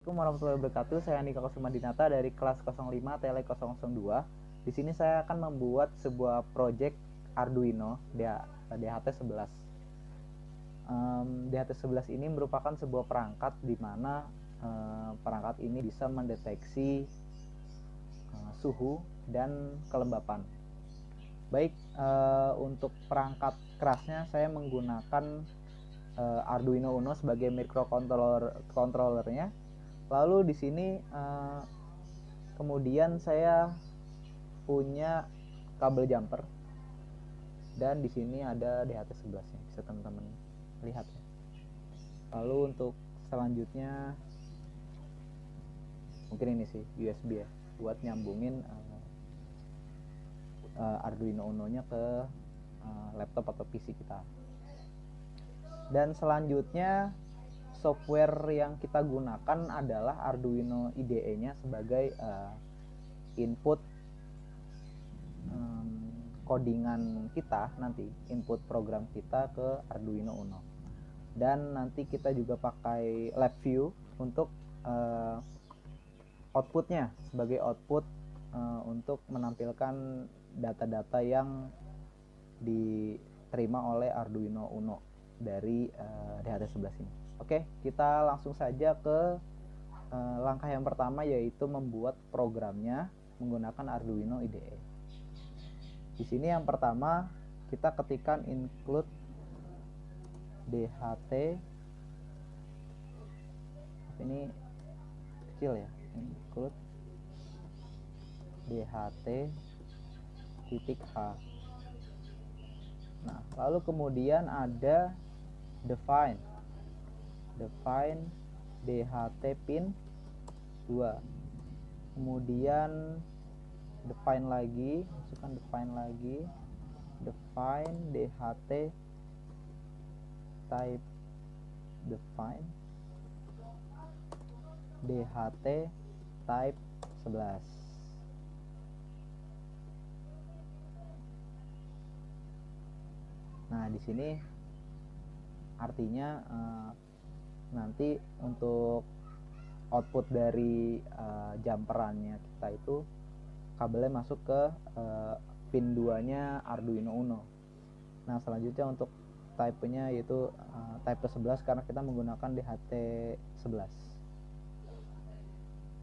Assalamualaikum warahmatullahi wabarakatuh. Saya Andika Kusumadinata dari kelas 05 Tele 002. Di sini saya akan membuat sebuah project Arduino DHT11. DHT11 ini merupakan sebuah perangkat di mana perangkat ini bisa mendeteksi suhu dan kelembapan. Baik, untuk perangkat kerasnya saya menggunakan Arduino Uno sebagai microcontrollernya. Lalu di sini kemudian saya punya kabel jumper dan di sini ada DHT11-nya, bisa teman-teman lihat ya. Lalu untuk selanjutnya mungkin ini sih USB ya, buat nyambungin Arduino Uno-nya ke laptop atau PC kita. Dan selanjutnya software yang kita gunakan adalah Arduino IDE-nya sebagai input codingan kita, nanti input program kita ke Arduino Uno. Dan nanti kita juga pakai LabVIEW untuk outputnya, sebagai output untuk menampilkan data-data yang diterima oleh Arduino Uno dari DHT11 ini. Oke, kita langsung saja ke langkah yang pertama, yaitu membuat programnya menggunakan Arduino IDE. Di sini yang pertama kita ketikkan include DHT, ini kecil ya, include DHT titik H. Nah, lalu kemudian ada define DHT pin 2, kemudian define lagi DHT type DHT type 11. Nah, di sini artinya nanti untuk output dari jumperannya kita itu kabelnya masuk ke pin 2 nya Arduino Uno. Nah, selanjutnya untuk type-nya yaitu type 11 karena kita menggunakan DHT11.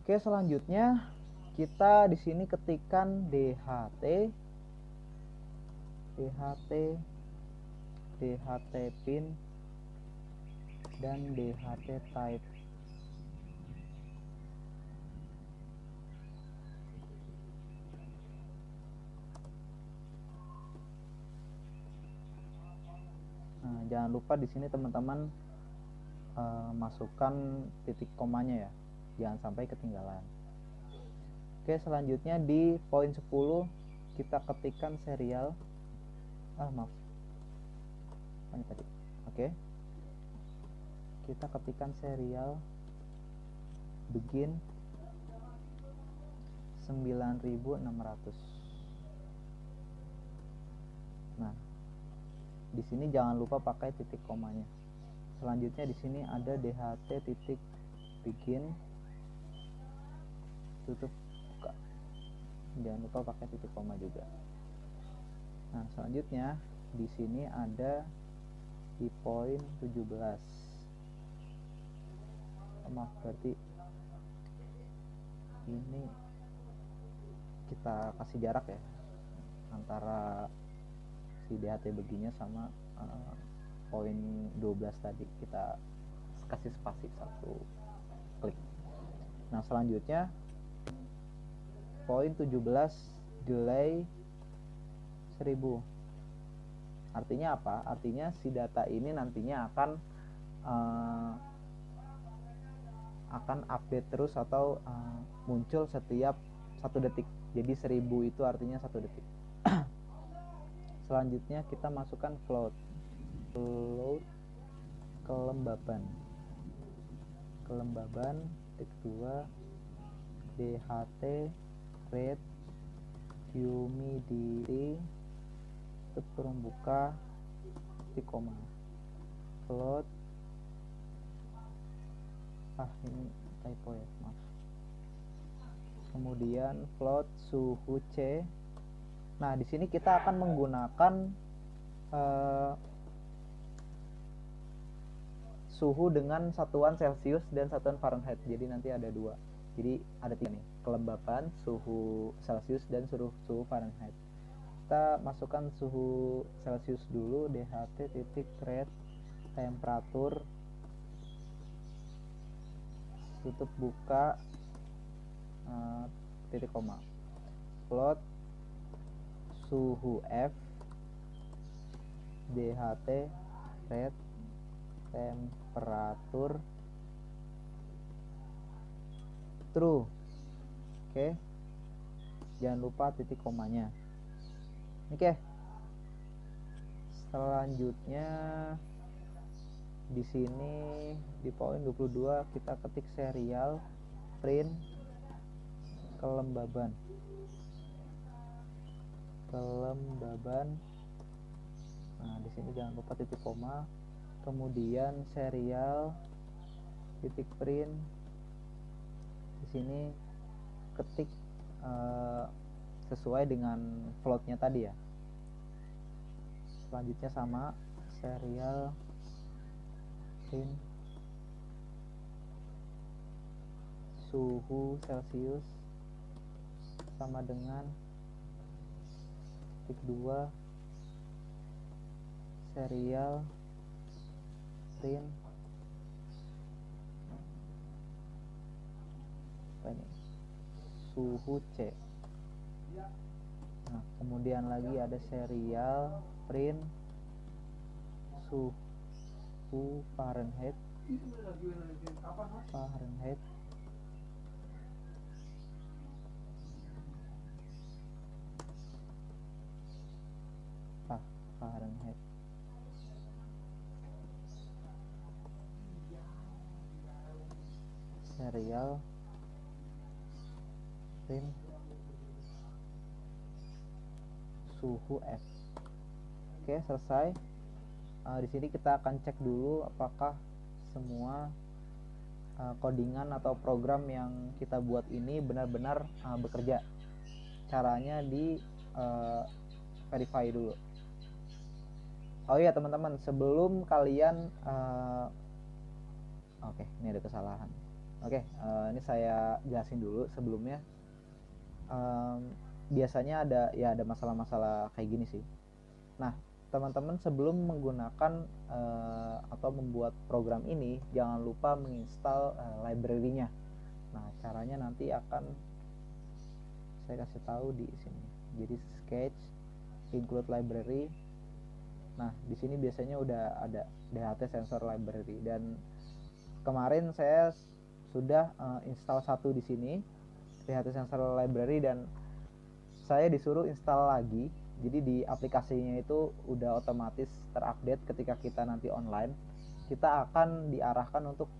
Oke, selanjutnya kita di sini ketikkan DHT pin dan DHT type. Nah, jangan lupa di sini teman-teman masukkan titik komanya ya, jangan sampai ketinggalan. Oke, selanjutnya di poin 10 kita ketikkan serial. Oke, kita ketikkan serial begin 9600. Nah, di sini jangan lupa pakai titik komanya. Selanjutnya di sini ada DHT titik begin tutup buka. Jangan lupa pakai titik koma juga. Nah, selanjutnya di sini ada di poin 17. Berarti ini kita kasih jarak ya antara si DHT begini sama poin 12 tadi, kita kasih spasi 1 klik. Nah, selanjutnya poin 17 delay 1000. Artinya apa? Artinya si data ini nantinya akan update terus atau muncul setiap 1 detik. Jadi 1000 itu artinya 1 detik. Selanjutnya kita masukkan float kelembaban titik 2 DHT rate humidity tutup kurung buka titik koma float ini typo ya, maaf. Kemudian float suhu C. Nah, di sini kita akan menggunakan suhu dengan satuan Celcius dan satuan Fahrenheit. Jadi nanti ada dua. Jadi ada tiga nih, kelembapan, suhu Celcius dan suhu Fahrenheit. Kita masukkan suhu Celcius dulu, DHT titik red temperatur, tutup buka titik koma, plot suhu F DHT red temperatur true. Oke, jangan lupa titik komanya. Oke, selanjutnya di sini di poin 22 kita ketik serial print kelembaban. Nah, di sini jangan lupa titik koma, kemudian serial titik print. Di sini ketik sesuai dengan floatnya tadi ya. Selanjutnya sama, serial print suhu Celcius sama dengan titik 2 serial print suhu C. Nah, kemudian lagi ada serial print suhu Fahrenheit. Fahrenheit. Serial print suhu F. Oke, selesai. Di sini kita akan cek dulu apakah semua codingan atau program yang kita buat ini benar-benar bekerja. Caranya di verify dulu. Oh iya teman-teman, sebelum kalian oke, ini ada kesalahan. Oke, ini saya jelasin dulu sebelumnya. Biasanya ada masalah-masalah kayak gini sih. Nah, teman-teman sebelum menggunakan atau membuat program ini, jangan lupa menginstal library-nya. Nah, caranya nanti akan saya kasih tahu di sini. Jadi sketch include library. Nah, di sini biasanya udah ada DHT sensor library, dan kemarin saya sudah install satu di sini DHT sensor library, dan saya disuruh install lagi. Jadi di aplikasinya itu udah otomatis terupdate ketika kita nanti online. Kita akan diarahkan untuk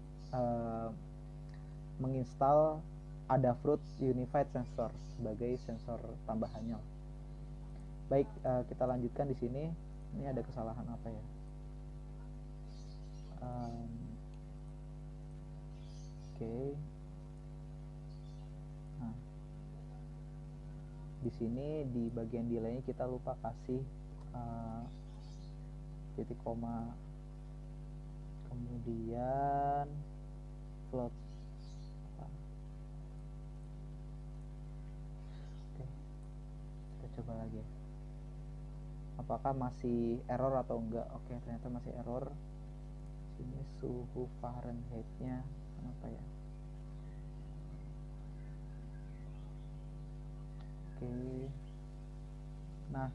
menginstal Adafruit Unified Sensor sebagai sensor tambahannya. Baik, kita lanjutkan di sini. Ini ada kesalahan apa ya? Oke. Nah, di sini di bagian delay kita lupa kasih titik koma, kemudian float. Oke, kita coba lagi ya. Apakah masih error atau enggak? Oke, ternyata masih error. Sini suhu Fahrenheit-nya apa ya? Oke. Nah,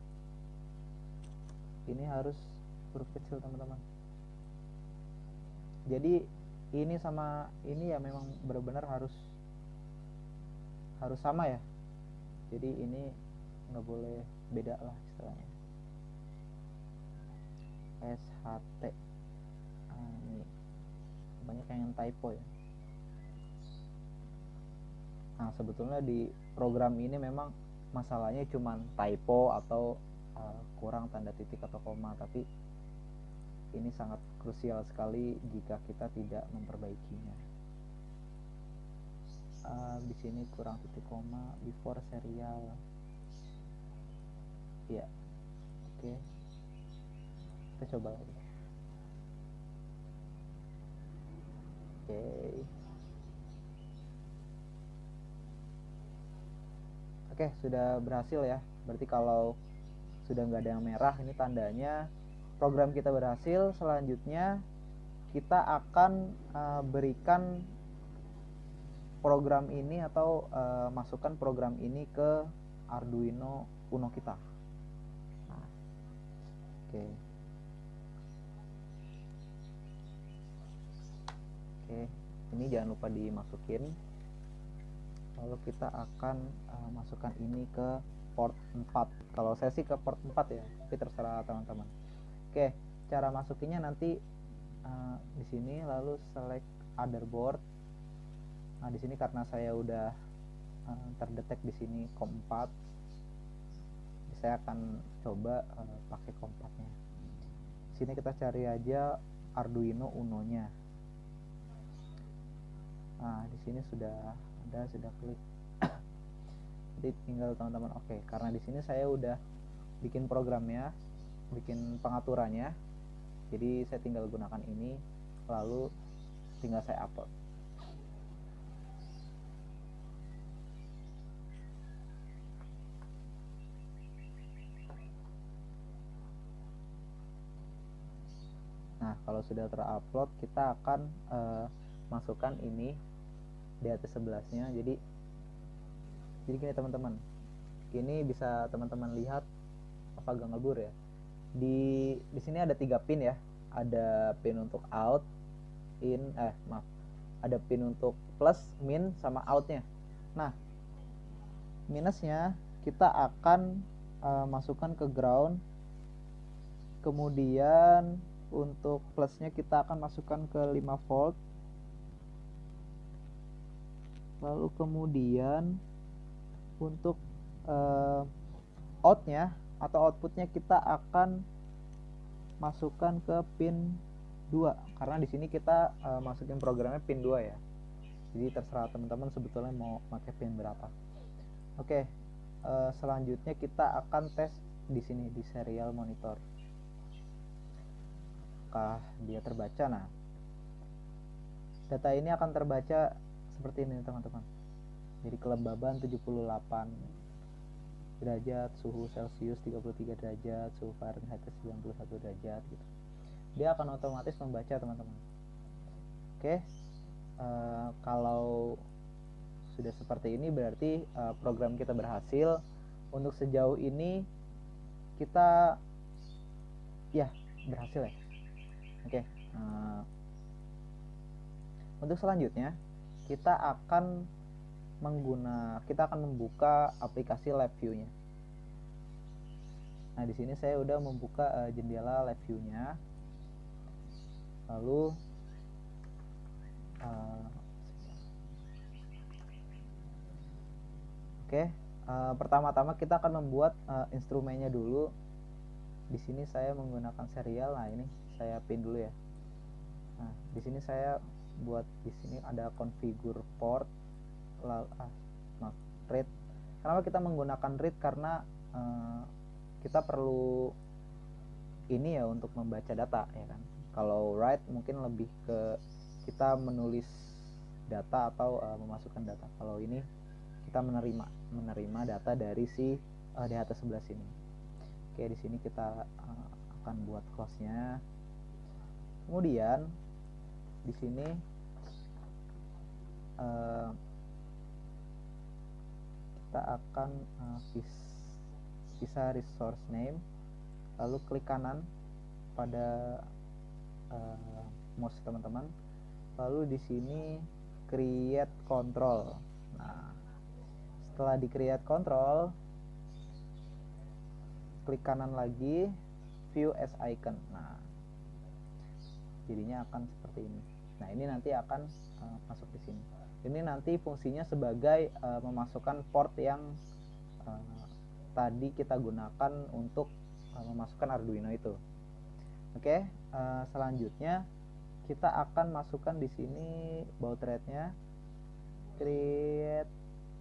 ini harus huruf kecil teman-teman. Jadi ini sama ini ya memang benar-benar harus sama ya. Jadi ini nggak boleh beda lah istilahnya. SHT. Ini banyak yang typo ya. Nah, sebetulnya di program ini memang masalahnya cuma typo atau kurang tanda titik atau koma, tapi ini sangat krusial sekali jika kita tidak memperbaikinya. di sini kurang titik koma before serial ya. Oke, kita coba lagi. Oke, sudah berhasil ya. Berarti kalau sudah nggak ada yang merah, ini tandanya program kita berhasil. Selanjutnya kita akan berikan program ini atau masukkan program ini ke Arduino Uno kita. Nah, oke. Oke, ini jangan lupa dimasukin. Lalu kita akan masukkan ini ke port 4. Kalau saya sih ke port 4 ya, tapi terserah teman-teman. Oke, cara masukinnya nanti di sini, lalu select other board. Nah, di sini karena saya udah terdetek di sini COM4, saya akan coba pakai COM4-nya. Di sini kita cari aja Arduino Uno-nya. Nah, di sini sudah ada, sudah klik. Jadi tinggal teman-teman oke, karena di sini saya udah bikin programnya, bikin pengaturannya. Jadi saya tinggal gunakan ini, lalu tinggal saya upload. Nah, kalau sudah terupload, kita akan masukkan ini DHT11-nya. Jadi gini teman-teman, ini bisa teman-teman lihat apa agak ngebur ya. Di sini ada 3 pin ya. Ada pin untuk out, ada pin untuk plus, min, sama outnya. Nah, minusnya kita akan masukkan ke ground. Kemudian untuk plusnya kita akan masukkan ke 5 volt. Lalu kemudian untuk outnya atau outputnya kita akan masukkan ke pin 2, karena di sini kita masukin programnya pin 2 ya. Jadi terserah teman-teman sebetulnya mau pakai pin berapa. Oke, selanjutnya kita akan tes di sini di serial monitor. Apakah dia terbaca? Nah, data ini akan terbaca seperti ini teman-teman. Jadi kelembaban 78 derajat, suhu Celcius 33 derajat, suhu Fahrenheit 91 derajat gitu. Dia akan otomatis membaca teman-teman. Oke, kalau sudah seperti ini berarti program kita berhasil. Untuk sejauh ini kita ya berhasil ya. Oke, untuk selanjutnya kita akan membuka aplikasi LabVIEW-nya. Nah, di sini saya udah membuka jendela LabVIEW-nya. Lalu pertama-tama kita akan membuat instrumennya dulu. Di sini saya menggunakan serial. Nah, ini saya pin dulu ya. Nah, di sini saya buat, di sini ada configure port, read. Kenapa kita menggunakan read? Karena kita perlu ini ya untuk membaca data ya kan. Kalau write mungkin lebih ke kita menulis data atau memasukkan data. Kalau ini kita menerima data dari si DHT11 ini. Oke, di sini kita akan buat close-nya. Kemudian di sini kita akan bisa resource name, lalu klik kanan pada mouse teman-teman, lalu di sini create control. Nah, setelah di create control, klik kanan lagi, view as icon. Nah, jadinya akan seperti ini. Nah, ini nanti akan masuk di sini. Ini nanti fungsinya sebagai memasukkan port yang tadi kita gunakan untuk memasukkan Arduino itu. Oke, selanjutnya kita akan masukkan di sini baud rate-nya, create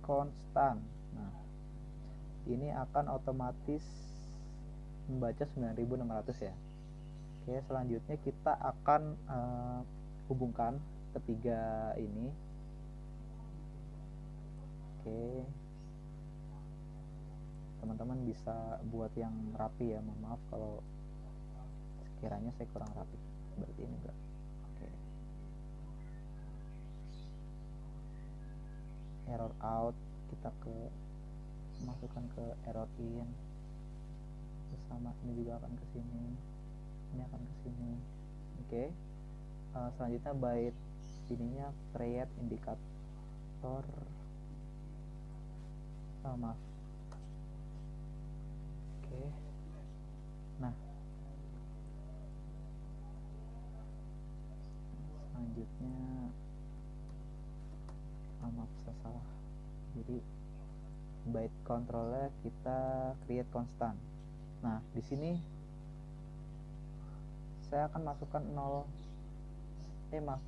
constant. Nah, ini akan otomatis membaca 9600 ya. Oke, selanjutnya kita akan hubungkan ketiga ini. Oke, teman-teman bisa buat yang rapi ya. Mohon maaf kalau sekiranya saya kurang rapi seperti ini enggak. Oke, error out kita masukkan ke error in, bersama ini juga akan ke sini, ini akan ke sini. Oke, selanjutnya byte ininya create indikator, maaf. Oke, nah selanjutnya maaf saya salah, jadi byte controlnya kita create constant. Nah, di sini saya akan masukkan 0, maaf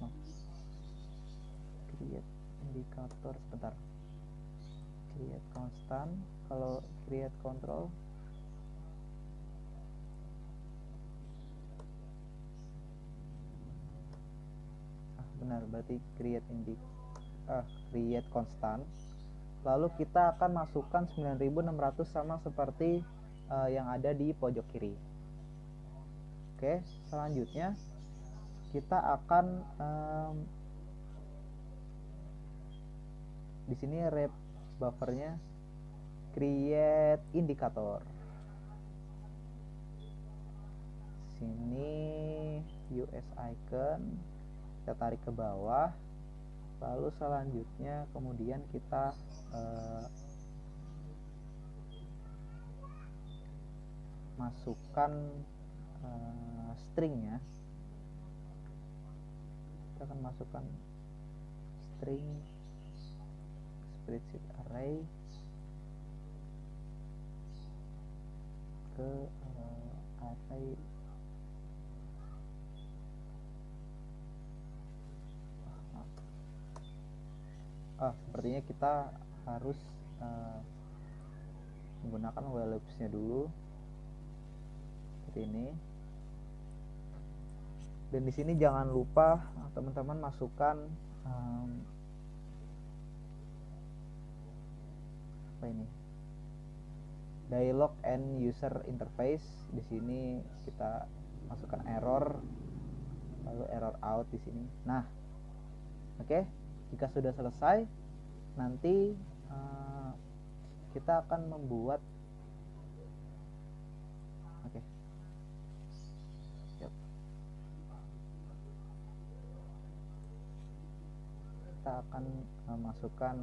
create indikator, sebentar, create constant. Kalau create control benar, berarti create create constant. Lalu kita akan masukkan 9600 sama seperti yang ada di pojok kiri. Oke, selanjutnya kita akan di sini wrap buffernya create indikator. Sini US icon kita tarik ke bawah. Lalu selanjutnya kemudian kita masukkan stringnya. Kita akan masukkan string spreadsheet array ke array sepertinya kita harus menggunakan while loops-nya dulu seperti ini. Dan di sini jangan lupa teman-teman masukkan apa ini, dialog and user interface. Di sini kita masukkan error, lalu error out di sini. Nah, oke. Jika sudah selesai, nanti kita akan membuat kita akan masukkan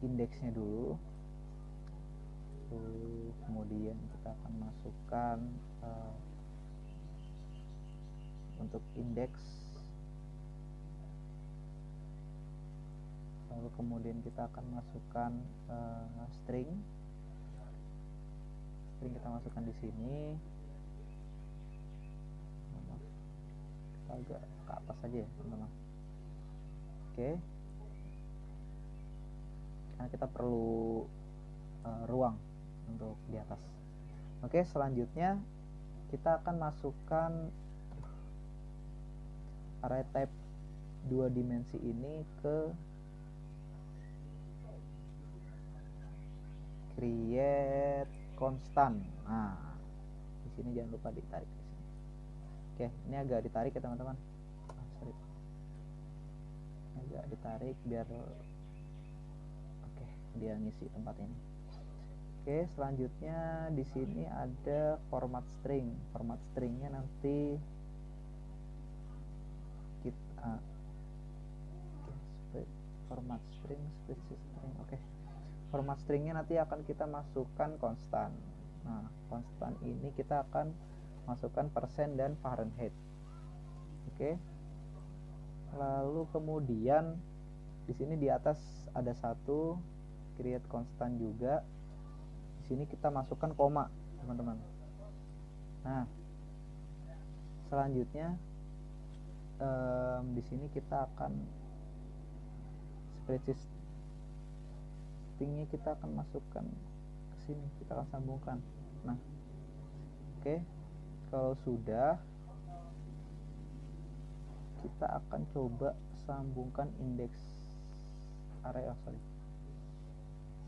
indeksnya dulu. Kemudian kita akan masukkan untuk indeks. Lalu kemudian kita akan masukkan string kita masukkan di sini. Kita agak ke atas saja ya teman-teman. Oke, karena kita perlu ruang untuk di atas. Oke, selanjutnya kita akan masukkan array type 2 dimensi ini ke create constant. Nah, di sini jangan lupa ditarik di sini. Oke, ini agak ditarik ya teman-teman. Sorry, agak ditarik biar dia ngisi tempat ini. Oke, selanjutnya di sini ada format string. Format stringnya nanti kita format string, spreadsheet string. Oke. Format stringnya nanti akan kita masukkan konstan. Nah, konstan ini kita akan masukkan persen dan Fahrenheit. Oke. Lalu kemudian di sini di atas ada satu create konstan juga. Di sini kita masukkan koma, teman-teman. Nah, selanjutnya di sini kita akan stringnya kita akan masukkan ke sini, kita akan sambungkan. Nah, oke, kalau sudah, kita akan coba sambungkan indeks area.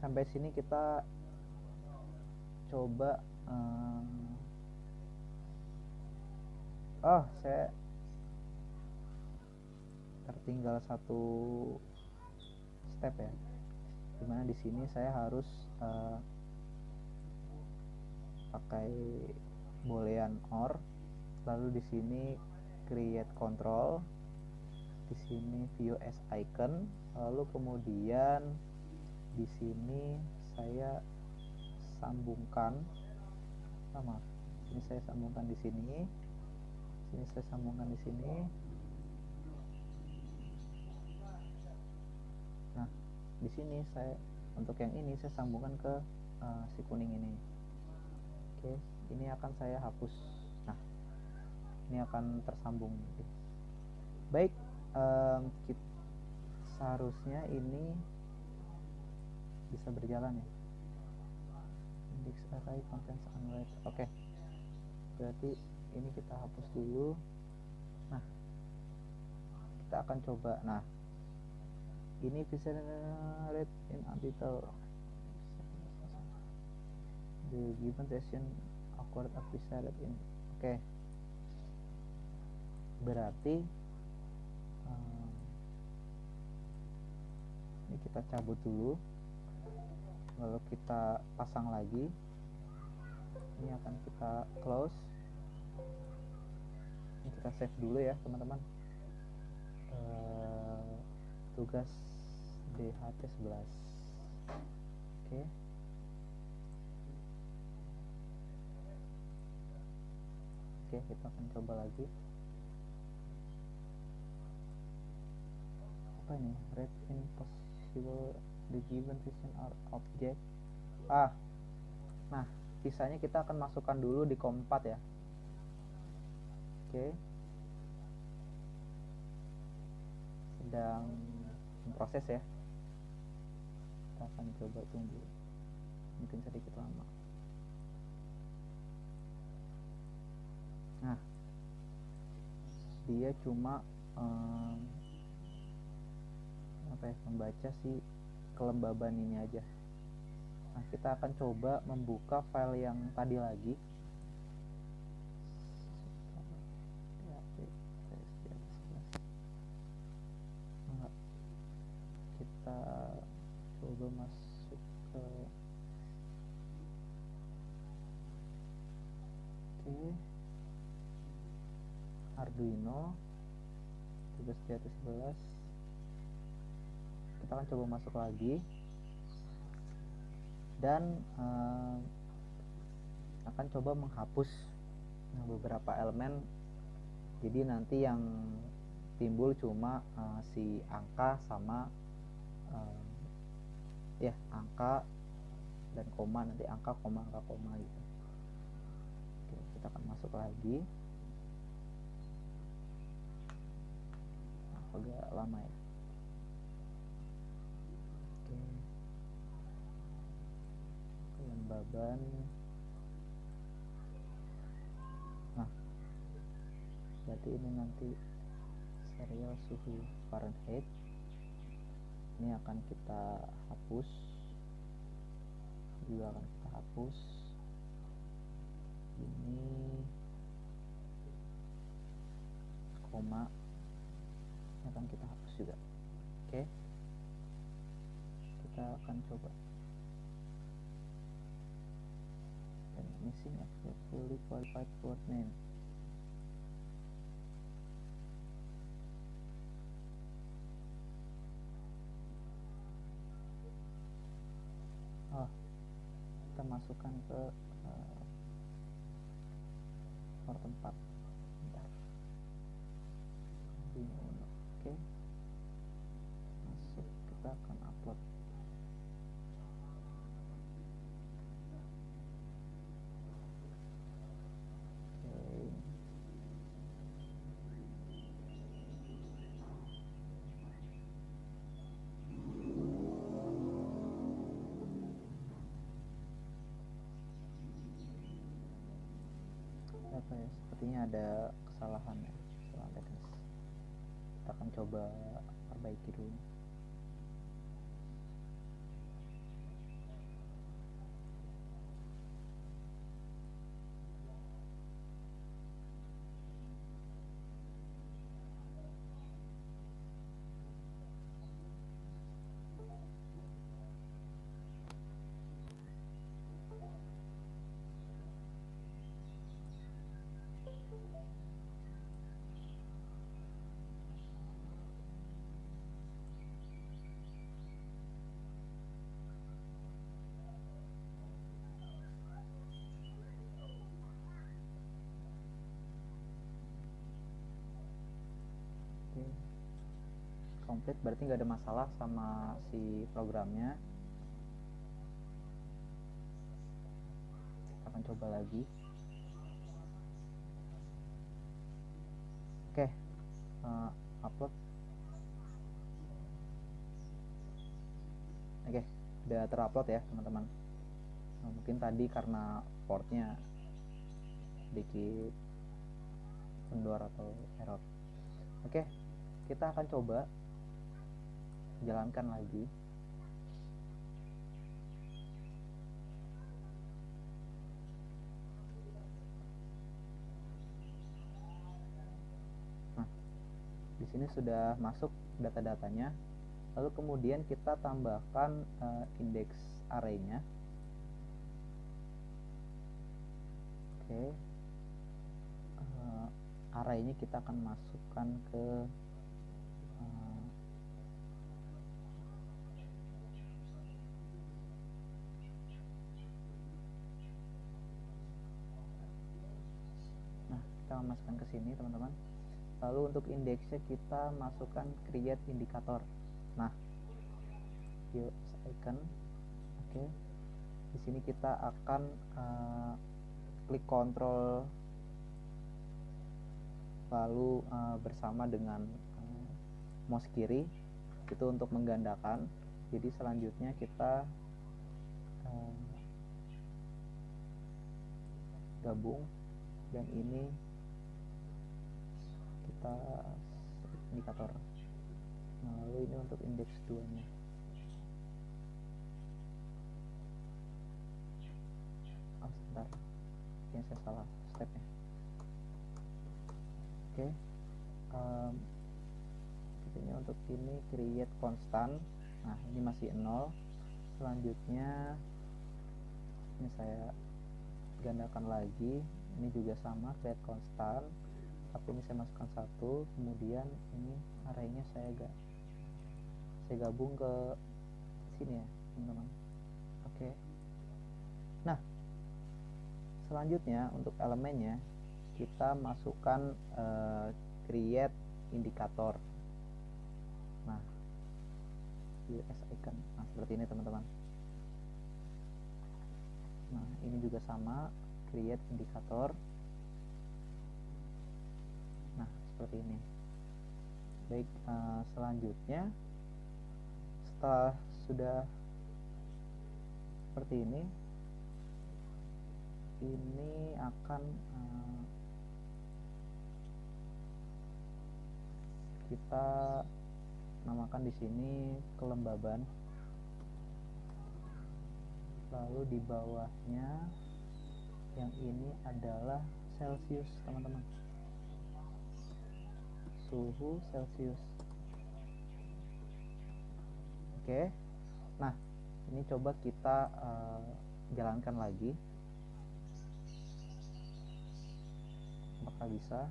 Sampai sini kita coba saya tertinggal satu step ya, dimana di sini saya harus pakai boolean or, lalu di sini create control, di sini view as icon, lalu kemudian di sini saya sambungkan ini saya sambungkan di sini saya sambungkan di sini. Nah, di sini saya untuk yang ini saya sambungkan ke si kuning ini. Oke, ini akan saya hapus. Nah, ini akan tersambung. Baik, seharusnya ini bisa berjalan ya. Index array contains unread. Oke, berarti ini kita hapus dulu. Nah, kita akan coba. Nah, ini bisa read in untitled. The given session awkward bisa read in. Oke, berarti ini kita cabut dulu, lalu kita pasang lagi. Ini akan kita close. Ini kita save dulu ya teman-teman, tugas DHT11. Oke, kita akan coba lagi. Apa ini? Read in possible the given session or object. Nah, sisanya kita akan masukkan dulu di COM4 ya. Oke, sedang memproses ya, kita akan coba tunggu, mungkin sedikit lama. Nah, dia cuma membaca si kelembaban ini aja. Nah, kita akan coba membuka file yang tadi lagi. Kita coba masuk ke Arduino tugas DHT11. Kita akan coba masuk lagi dan akan coba menghapus beberapa elemen. Jadi nanti yang timbul cuma si angka sama angka dan koma, nanti angka koma gitu. Oke, kita akan masuk lagi. Agak lama ya. Oke, kelembaban. Nah, berarti ini nanti serial suhu Fahrenheit. Ini akan kita hapus, juga akan kita hapus. Ini koma, ini akan kita hapus juga. Oke, kita akan coba. Dan missing a fully qualified word name. Kita masukkan ke nomor tempat. Bentar. Oke, masuk, kita akan upload. apa ya, sepertinya ada kesalahan ya, kesalahan teknis. Kita akan coba perbaiki dulu. Komplit, berarti nggak ada masalah sama si programnya. Kita akan coba lagi. Oke, upload. Oke, udah terupload ya teman-teman. Mungkin tadi karena portnya sedikit kendor atau error. Oke, kita akan coba jalankan lagi. Nah, di sini sudah masuk data-datanya. Lalu kemudian kita tambahkan indeks array-nya. Oke, array-nya kita akan masukkan ke kita masukkan ke sini teman-teman. Lalu untuk indeksnya kita masukkan create indikator. Nah, view icon. Oke, di sini kita akan klik kontrol lalu bersama dengan mouse kiri itu untuk menggandakan. Jadi selanjutnya kita gabung, dan ini kita indikator. Nah, lalu ini untuk indeks 2 nya. Sebentar, yang saya salah stepnya. Oke, ini untuk ini create constant. Nah, ini masih 0. Selanjutnya ini saya gandakan lagi, ini juga sama create constant, tapi ini saya masukkan 1. Kemudian ini array-nya saya gabung ke sini ya teman-teman. Oke. Nah, selanjutnya untuk elemennya kita masukkan create indikator. Nah, US icon. Nah, seperti ini teman-teman. Nah, ini juga sama create indikator. Nah, seperti ini. Baik, selanjutnya setelah sudah seperti ini akan kita namakan di sini kelembaban. Lalu di bawahnya yang ini adalah Celsius teman-teman, suhu Celsius. Oke, nah ini coba kita jalankan lagi, apakah bisa.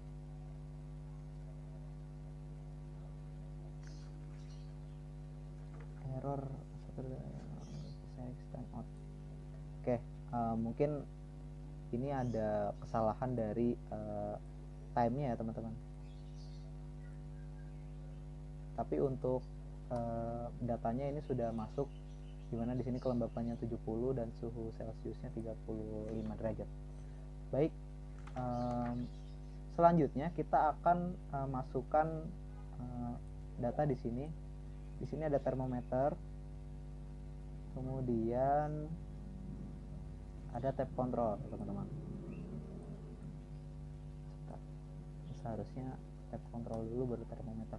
Error timeout. Oke, mungkin ini ada kesalahan dari time-nya ya teman-teman. Tapi untuk datanya ini sudah masuk, dimana di sini kelembabannya 70 dan suhu Celsiusnya 35 derajat. Baik, selanjutnya kita akan masukkan data di sini. Di sini ada termometer, kemudian ada tab kontrol teman-teman. seharusnya tab kontrol dulu baru termometer.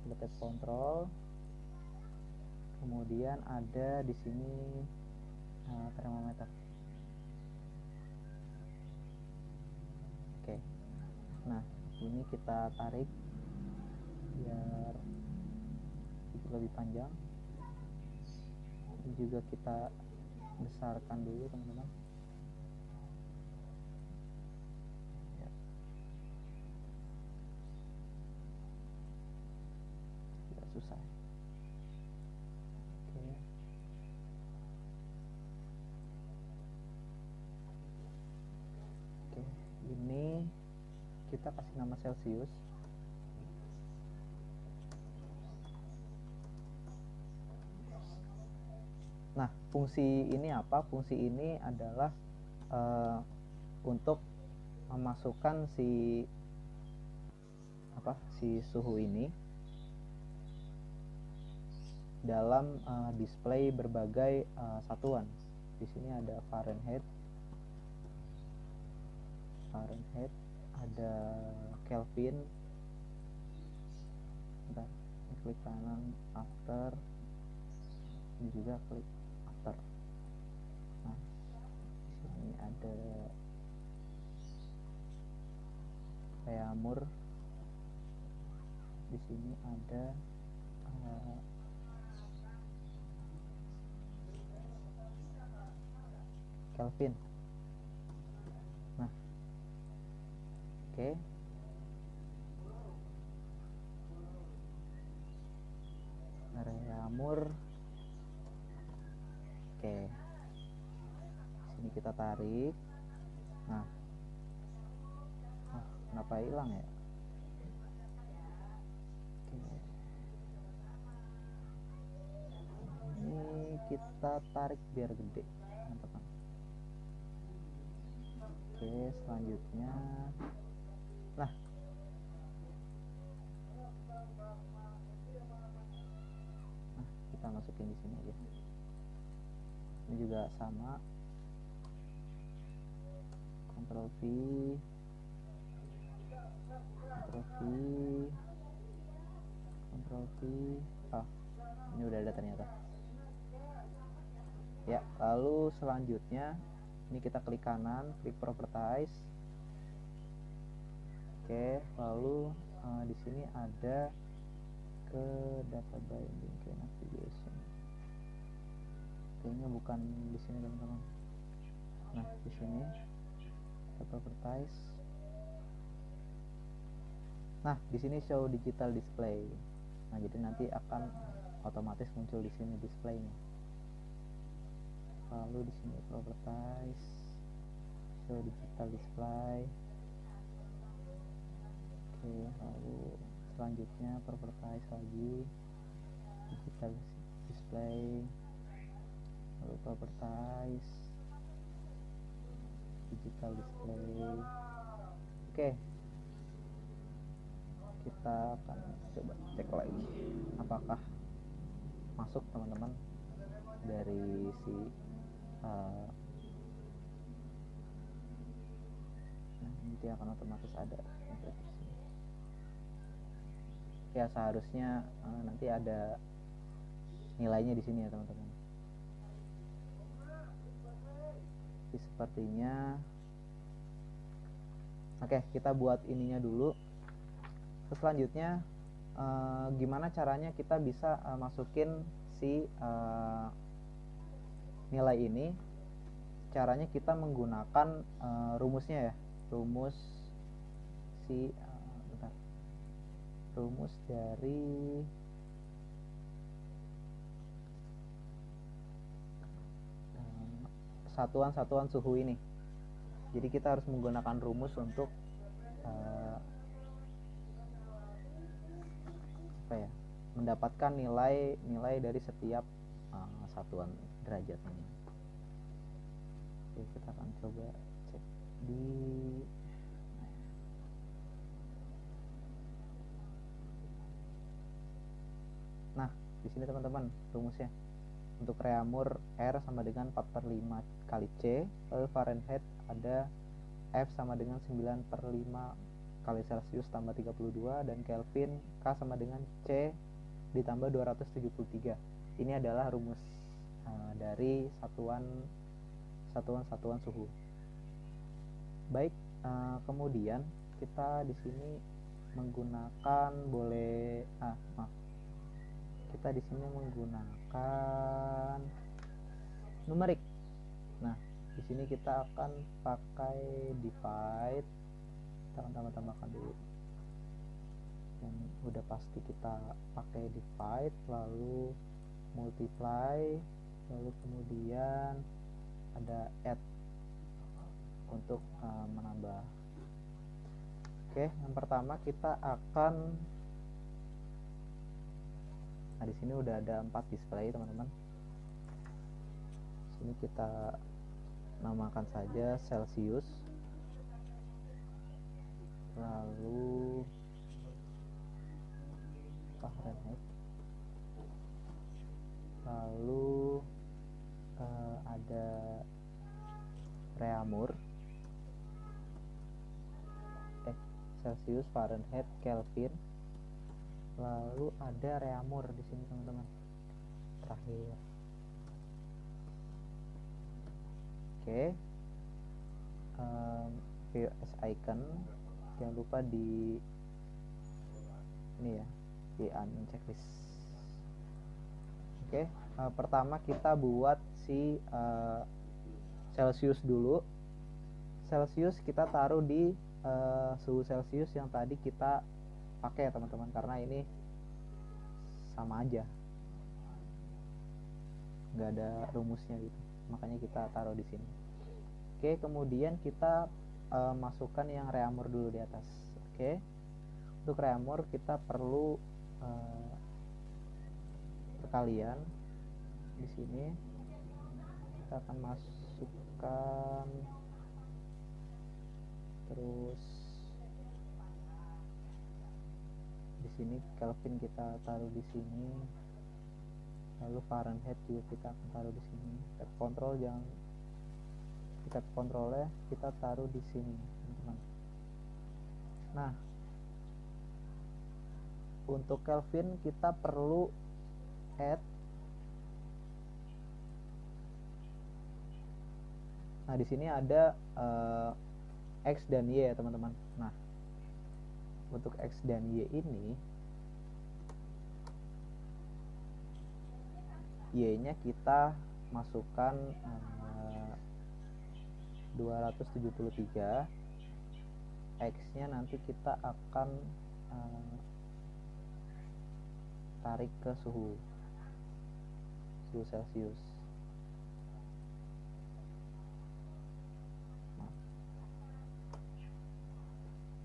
Ada tab kontrol, kemudian ada di sini termometer. Oke, nah ini kita tarik biar lebih panjang. Ini juga kita besarkan dulu teman-teman. Ya. Tidak susah. Oke. Oke, ini kita kasih nama Celsius. Nah, fungsi ini apa? Fungsi ini adalah untuk memasukkan si suhu ini dalam display berbagai satuan. Di sini ada Fahrenheit, ada Kelvin. Bentar, klik kanan after, ini juga klik after. Nah, di sini ada Reaumur, di sini ada Kelvin. Nah, oke. Reaumur. Oke. Sini kita tarik. Nah. Kenapa hilang ya? Oke. Ini kita tarik biar gede. Teman-teman. Oke, selanjutnya. Nah, kita masukin di sini aja. Ini juga sama. Ctrl V, oh, ini udah ada ternyata. Ya, lalu selanjutnya ini kita klik kanan, klik properties. Oke, lalu di sini ada ke data binding, ke navigation. Kayaknya bukan di sini teman-teman. Nah, di sini properties. Nah, di sini show digital display. Nah, jadi nanti akan otomatis muncul di sini displaynya. Lalu di sini properties, show digital display. Oke, lalu selanjutnya properties lagi, digital display, lalu properties, digital display. Oke, kita akan coba cek lagi apakah masuk teman-teman dari si nanti akan otomatis ada ya, seharusnya nanti ada nilainya di sini ya teman-teman. Jadi sepertinya oke, kita buat ininya dulu. Terus selanjutnya gimana caranya kita bisa masukin si nilai ini. Caranya kita menggunakan rumusnya ya, rumus si rumus dari satuan-satuan suhu ini. Jadi kita harus menggunakan rumus untuk mendapatkan nilai dari setiap satuan derajatnya. Oke, kita akan coba cek di nah, di sini teman-teman rumusnya. Untuk Reaumur R sama dengan 4/5 kali C, lalu Fahrenheit ada F sama dengan 9/5 kali Celsius tambah 32, dan Kelvin K sama dengan C ditambah 273. Ini adalah rumus dari satuan suhu. Baik, kemudian kita di sini menggunakan kita di sini menggunakan numerik. Nah, di sini kita akan pakai divide. Kita akan tambahkan dulu yang udah pasti kita pakai divide, lalu multiply, lalu kemudian ada add untuk menambah. Oke, yang pertama kita akan, nah di sini udah ada 4 display teman-teman. Sini kita namakan saja Celsius, lalu Fahrenheit, lalu ada Reaumur, Celsius, Fahrenheit, Kelvin, lalu ada Reaumur di sini teman-teman terakhir. Oke, VOS icon jangan lupa di ini ya, di checklist. Oke, pertama kita buat si Celsius dulu. Celsius kita taruh di suhu Celsius yang tadi kita pakai ya teman-teman, karena ini sama aja, nggak ada rumusnya gitu, makanya kita taruh di sini. Oke, kemudian kita masukkan yang Reaumur dulu di atas. Oke, untuk Reaumur kita perlu perkalian. Di sini kita akan masukkan, terus di sini Kelvin kita taruh di sini, lalu Fahrenheit juga kita akan taruh di sini. Tab kontrol, jangan tab kontrolnya kita taruh di sini teman-teman. Nah, untuk Kelvin kita perlu add. Nah, di sini ada X dan Y ya teman-teman. Nah, untuk X dan Y ini, Y-nya kita masukkan 273, X-nya nanti kita akan tarik ke suhu Celsius. Nah,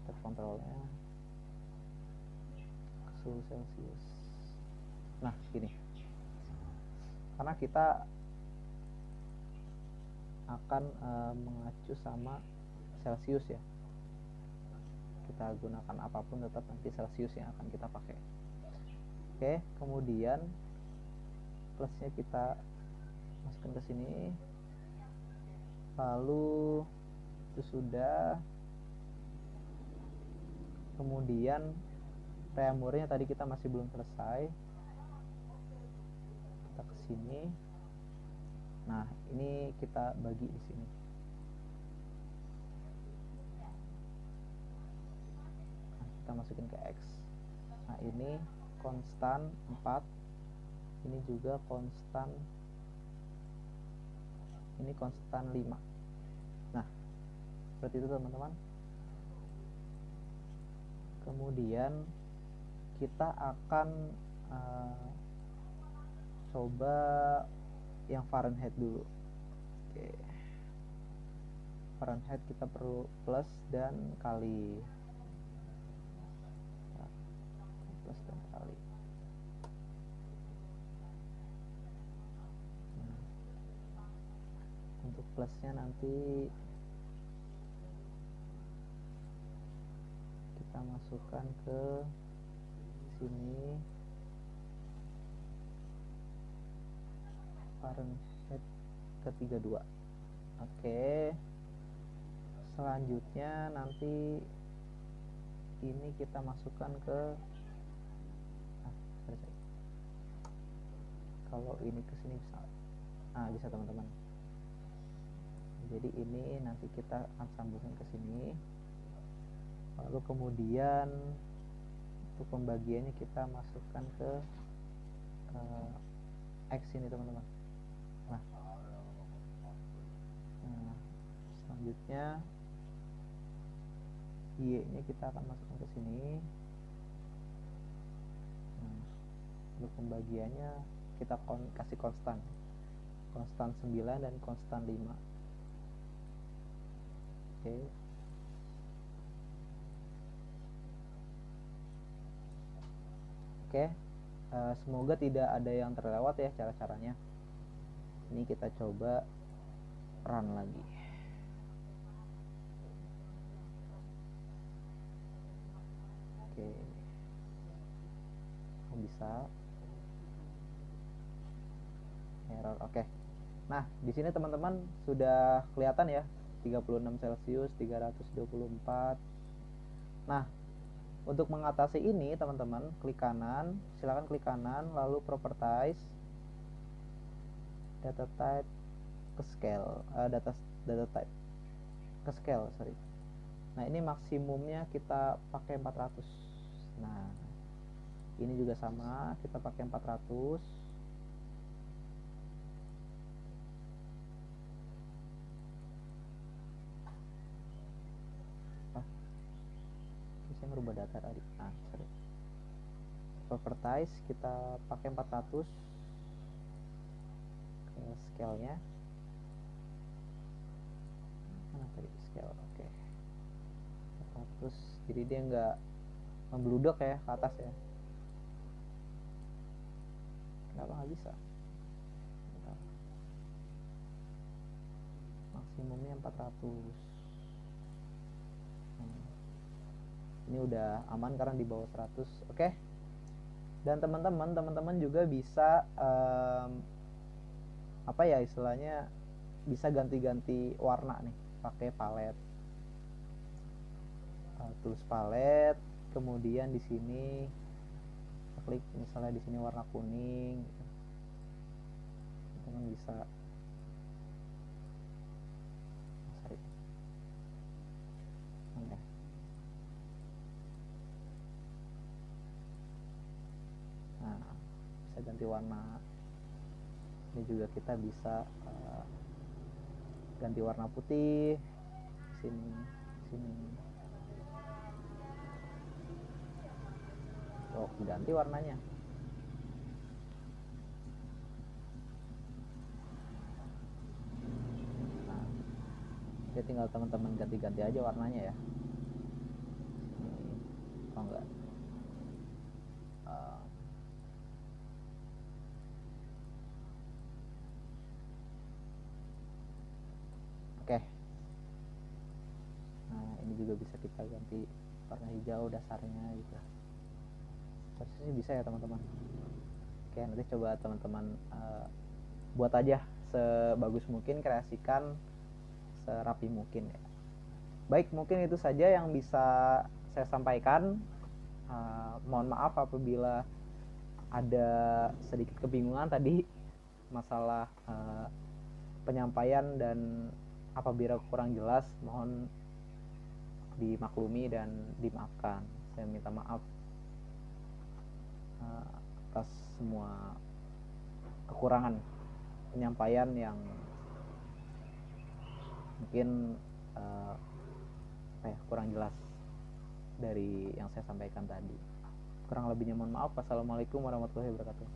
tab kontrolnya ke suhu Celsius. Nah, gini, karena kita akan mengacu sama Celsius ya, kita gunakan apapun tetap nanti Celsius yang akan kita pakai. Oke, kemudian plusnya kita masukkan ke sini, lalu itu sudah. Kemudian Reaumurnya tadi kita masih belum selesai, kita ke sini. Nah, ini kita bagi di sini. Nah, kita masukin ke X. Nah, ini konstan 4, ini juga konstan, ini konstan 5. Nah, seperti itu teman-teman. Kemudian kita akan coba yang Fahrenheit dulu. Oke, Fahrenheit kita perlu plus dan kali, plus dan kali. Nah, untuk plusnya nanti kita masukkan ke sini, Fahrenheit ke 32. Oke, Selanjutnya nanti ini kita masukkan ke kalau ini ke sini bisa bisa teman-teman. Jadi ini nanti kita akan sambungkan ke sini, lalu kemudian untuk pembagiannya kita masukkan ke X ini teman-teman. Nah, selanjutnya Y nya kita akan masukkan ke sini. Untuk pembagiannya kita kasih konstan 9 dan konstan 5. Oke. Oke. Semoga tidak ada yang terlewat ya cara-caranya. Ini kita coba run lagi. Oke. Bisa. Error. Oke. Nah, di sini teman-teman sudah kelihatan ya, 36 Celcius, 324. Nah, untuk mengatasi ini teman-teman, klik kanan, silakan klik kanan, lalu properties, data type ke scale, data type ke scale, sorry. Nah, ini maksimumnya kita pakai 400. Nah, ini juga sama, kita pakai 400. Saya merubah data tadi. Sorry. Properties kita pakai 400 ke scale-nya. Mana tadi scale? Oke. 400. Jadi dia nggak membludak ya ke atas ya. Kenapa nggak bisa? Bentar. Maksimumnya 400. Ini udah aman karena di bawah 100. Oke. Dan teman-teman juga bisa apa ya istilahnya, bisa ganti-ganti warna nih pakai palet. Tools palet, kemudian di sini klik misalnya di sini warna kuning gitu. Teman bisa bisa ganti warna. Ini juga kita bisa ganti warna putih sini. Oh, ganti warnanya. Nah, jadi tinggal teman-teman ganti-ganti aja warnanya ya. Oh enggak. Oke. Nah, ini juga bisa kita ganti warna hijau dasarnya gitu. Harusnya bisa ya teman-teman. Oke, nanti coba teman-teman buat aja sebagus mungkin, kreasikan serapi mungkin ya. Baik, mungkin itu saja yang bisa saya sampaikan. Mohon maaf apabila ada sedikit kebingungan tadi masalah penyampaian, dan apabila kurang jelas mohon dimaklumi dan dimaafkan. Saya minta maaf atas semua kekurangan penyampaian yang mungkin kurang jelas dari yang saya sampaikan tadi. Kurang lebihnya mohon maaf. Wassalamualaikum warahmatullahi wabarakatuh.